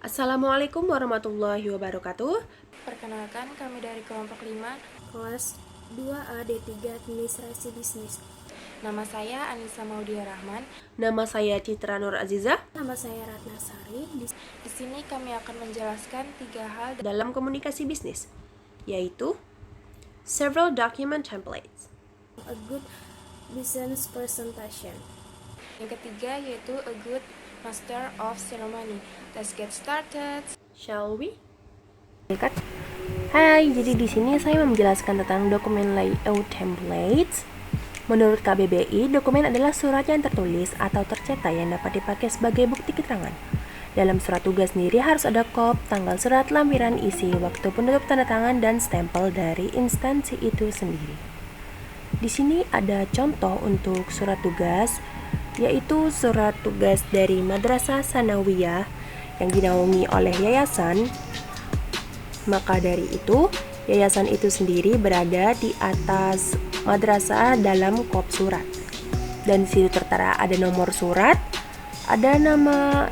Assalamualaikum warahmatullahi wabarakatuh. Perkenalkan, kami dari kelompok 5. Kelas 2A D3 Administrasi Bisnis. Nama saya Anissa Maudia Rahman. Nama saya Citra Nur Azizah. Nama saya Ratna Sari. Di sini kami akan menjelaskan 3 hal dalam komunikasi bisnis, yaitu several document templates, a good business presentation. Yang ketiga yaitu a good master of ceremony. Let's get started. Shall we? Hai, jadi di sini saya menjelaskan tentang dokumen layout templates. Menurut KBBI, dokumen adalah surat yang tertulis atau tercetak yang dapat dipakai sebagai bukti keterangan. Dalam surat tugas sendiri harus ada kop, tanggal surat, lampiran isi, waktu penutup tanda tangan, dan stempel dari instansi itu sendiri. Di sini ada contoh untuk surat tugas, yaitu surat tugas dari Madrasah Sanawiyah yang dinaungi oleh yayasan. Maka dari itu, yayasan itu sendiri berada di atas madrasah dalam kop surat. Dan di situ tertera ada nomor surat, ada nama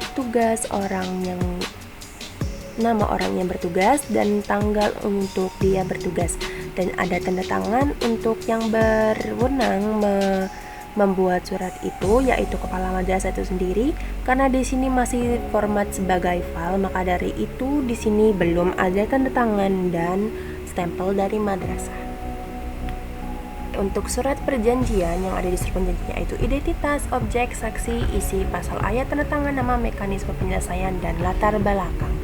orang yang bertugas dan tanggal untuk dia bertugas, dan ada tanda tangan untuk yang berwenang membuat surat itu, yaitu kepala madrasah itu sendiri. Karena di sini masih format sebagai file, maka dari itu di sini belum ada tanda tangan dan stempel dari madrasah. Untuk surat perjanjian yang ada di surat perjanjian yaitu identitas, objek, saksi, isi, pasal ayat, tanda tangan, nama, mekanisme penyelesaian, dan latar belakang.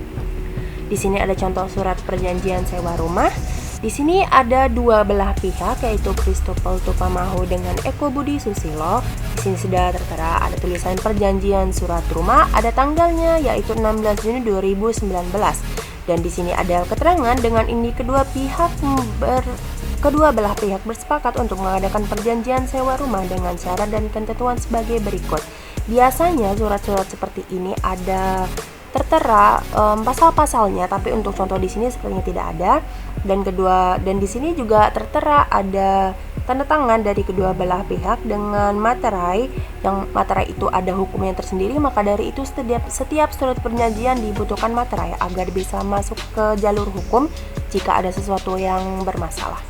Di sini ada contoh surat perjanjian sewa rumah. Di sini ada dua belah pihak, yaitu Christopel Tupamahu dengan Eko Budi Susilo. Di sini sudah tertera ada tulisan perjanjian surat rumah, ada tanggalnya yaitu 16 Juni 2019. Dan di sini ada keterangan dengan ini kedua belah pihak bersepakat untuk mengadakan perjanjian sewa rumah dengan syarat dan ketentuan sebagai berikut. Biasanya surat-surat seperti ini ada tertera pasal-pasalnya, tapi untuk contoh di sini sepertinya tidak ada. Dan di sini juga tertera ada tanda tangan dari kedua belah pihak dengan materai, yang materai itu ada hukumnya tersendiri. Maka dari itu setiap surat perjanjian dibutuhkan materai agar bisa masuk ke jalur hukum jika ada sesuatu yang bermasalah.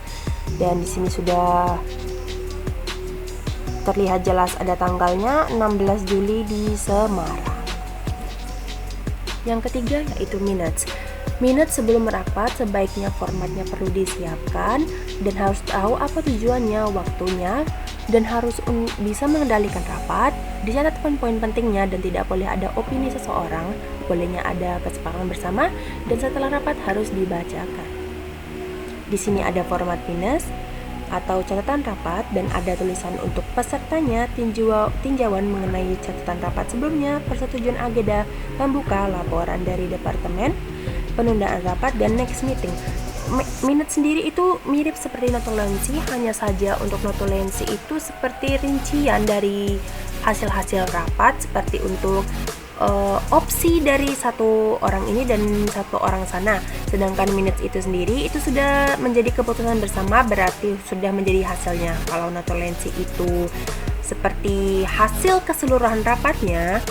Dan di sini sudah terlihat jelas ada tanggalnya 16 Juli di Semarang. Yang ketiga yaitu minutes. Minutes sebelum merapat sebaiknya formatnya perlu disiapkan dan harus tahu apa tujuannya, waktunya, dan harus bisa mengendalikan rapat. Dicatatkan poin pentingnya dan tidak boleh ada opini seseorang, bolehnya ada kesepakatan bersama, dan setelah rapat harus dibacakan. Di sini ada format minutes atau catatan rapat dan ada tulisan untuk pesertanya, tinjauan mengenai catatan rapat sebelumnya, persetujuan agenda, pembuka, laporan dari departemen, penundaan rapat, dan next meeting. Minutes sendiri itu mirip seperti notulensi, hanya saja untuk notulensi itu seperti rincian dari hasil-hasil rapat, seperti untuk opsi dari satu orang ini dan satu orang sana. Sedangkan minutes itu sendiri itu sudah menjadi keputusan bersama, berarti sudah menjadi hasilnya. Kalau notulensi itu seperti hasil keseluruhan rapatnya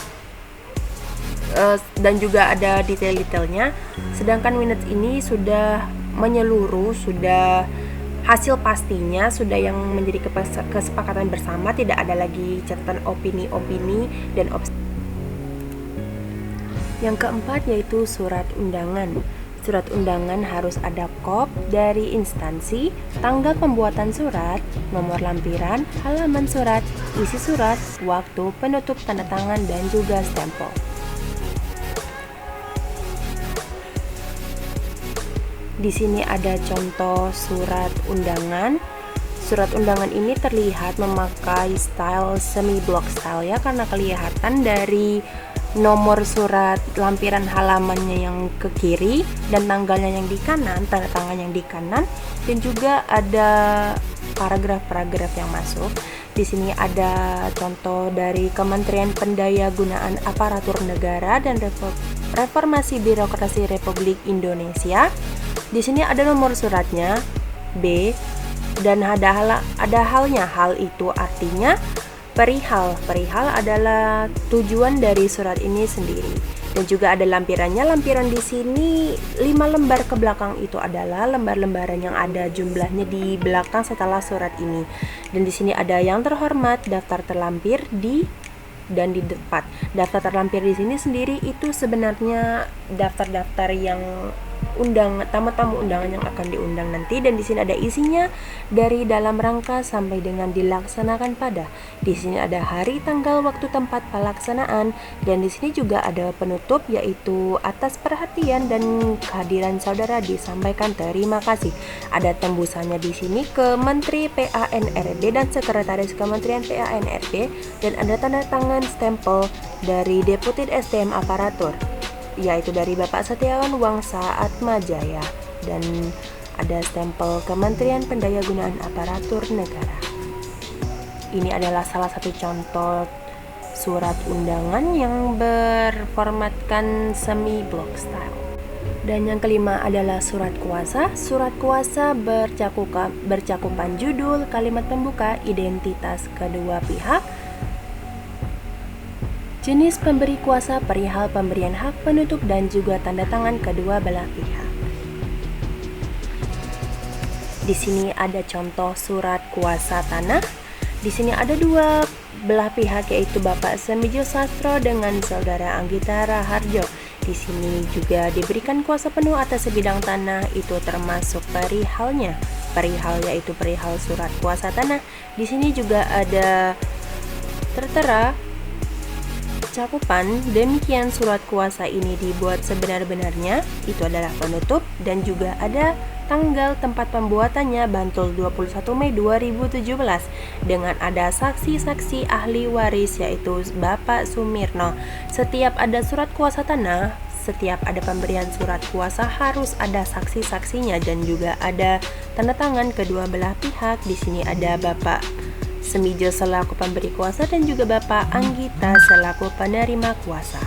dan juga ada detail-detailnya. Sedangkan minutes ini sudah menyeluruh, sudah hasil pastinya, sudah yang menjadi kesepakatan bersama, tidak ada lagi catatan opini-opini dan opsi. Yang keempat yaitu surat undangan. Surat undangan harus ada kop dari instansi, tanggal pembuatan surat, nomor lampiran, halaman surat, isi surat, waktu, penutup tanda tangan, dan juga stempel. Di sini ada contoh surat undangan. Surat undangan ini terlihat memakai style semi block style ya, karena kelihatan dari nomor surat lampiran halamannya yang ke kiri dan tanggalnya yang di kanan, tanda tangan yang di kanan, dan juga ada paragraf-paragraf yang masuk. Di sini ada contoh dari Kementerian Pendayagunaan Aparatur Negara dan Reformasi Birokrasi Republik Indonesia. Di sini ada nomor suratnya B dan ada halnya. Hal itu artinya perihal adalah tujuan dari surat ini sendiri. Dan juga ada lampirannya. Lampiran di sini 5 lembar ke belakang itu adalah lembar-lembaran yang ada jumlahnya di belakang setelah surat ini. Dan di sini ada yang terhormat, daftar terlampir dan di depan. Daftar terlampir di sini sendiri itu sebenarnya daftar-daftar yang tamu-tamu undangan yang akan diundang nanti, dan di sini ada isinya dari dalam rangka sampai dengan dilaksanakan pada. Di sini ada hari, tanggal, waktu, tempat pelaksanaan, dan di sini juga ada penutup yaitu atas perhatian dan kehadiran saudara disampaikan terima kasih. Ada tembusannya di sini ke Menteri PANRB dan Sekretaris Kementerian PANRB, dan ada tanda tangan stempel dari Deputi SDM Aparatur, yaitu dari Bapak Setiawan Wangsa Atmajaya, dan ada stempel Kementerian Pendayagunaan Aparatur Negara. Ini adalah salah satu contoh surat undangan yang berformatkan semi block style. Dan yang kelima adalah surat kuasa. Surat kuasa bercakupan judul, kalimat pembuka, identitas kedua pihak, jenis pemberi kuasa, perihal pemberian hak penutup, dan juga tanda tangan kedua belah pihak. Di sini ada contoh surat kuasa tanah. Di sini ada dua belah pihak, yaitu Bapak Semijo Sastro dengan Saudara Anggita Raharjo. Di sini juga diberikan kuasa penuh atas sebidang tanah, itu termasuk perihalnya. Perihal yaitu perihal surat kuasa tanah. Di sini juga ada tertera cakupan, demikian surat kuasa ini dibuat sebenar-benarnya, itu adalah penutup, dan juga ada tanggal tempat pembuatannya Bantul 21 Mei 2017 dengan ada saksi-saksi ahli waris yaitu Bapak Sumirno. Setiap ada surat kuasa tanah, setiap ada pemberian surat kuasa harus ada saksi-saksinya dan juga ada tanda tangan kedua belah pihak. Di sini ada Bapak Semijo selaku pemberi kuasa dan juga Bapak Anggita selaku penerima kuasa.